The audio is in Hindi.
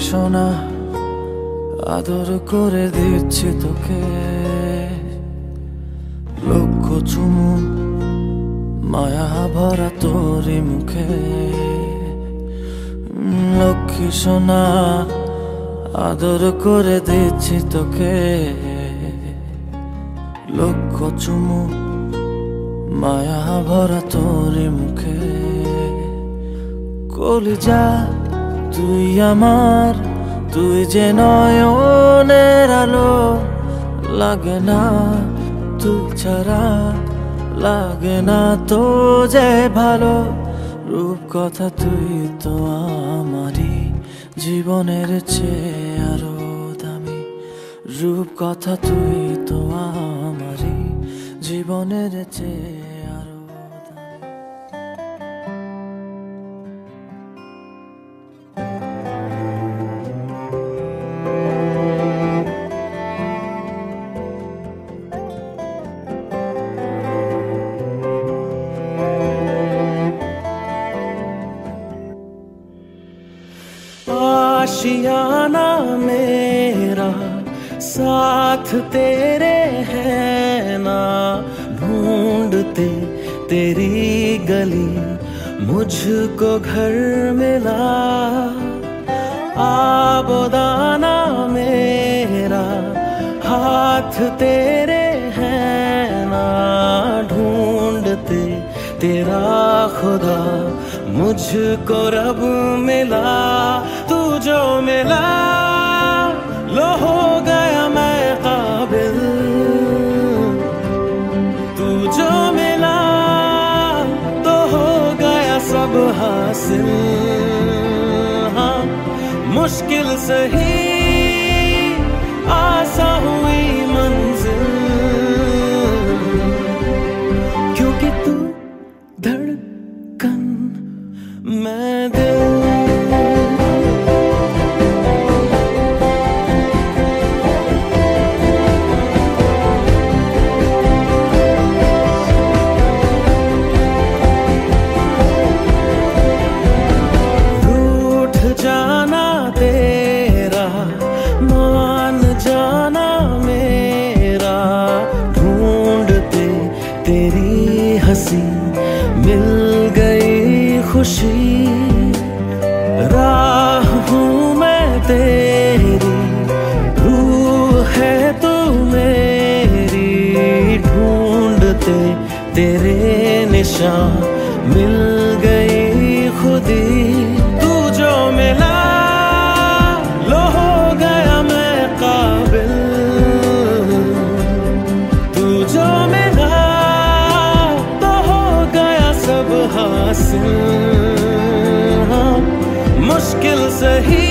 সোনা আদর করে দিচ্ছি তোকে, লক্ষ চুমু মায়া ভরা তোরি মুখে। লক্ষ্মী সোনা আদর করে দিচ্ছি তোকে, লক্ষ চুমু মায়া ভরা তোরি মুখে। কলিজা তুই আমার, তুই যে নয়নের আলো, লাগে না তুই ছাড়া, লাগে না তো যে ভালো। রূপ কথা তুই তো আমারই জীবনের চেয়ে আরো দামি, রূপ কথা তুই তো আমারই জীবনের চেয়ে আরো দামি। आशियाना मेरा साथ तेरे है ना, ढूंढते तेरी गली मुझको घर मिला। आबोदाना मेरा हाथ तेरे है ना, ढूंढते तेरा खुदा मुझको रब मिला। तू जो मिला लो हो गया मैं काबिल, तू जो मिला तो हो गया सब हासिल। हाँ मुश्किल सही आसा हुई मंजिल, क्योंकि तू धड़कन मैं दिल। तेरी हंसी मिल गई खुशी, राह हूँ मैं तेरी, रूह है तू मेरी, ढूंढते तेरे निशान मिल गई खुदी। तू जो मिला लो हो गया मैं काबिल, तू जो मिला हासिल। हाँ मुश्किल सही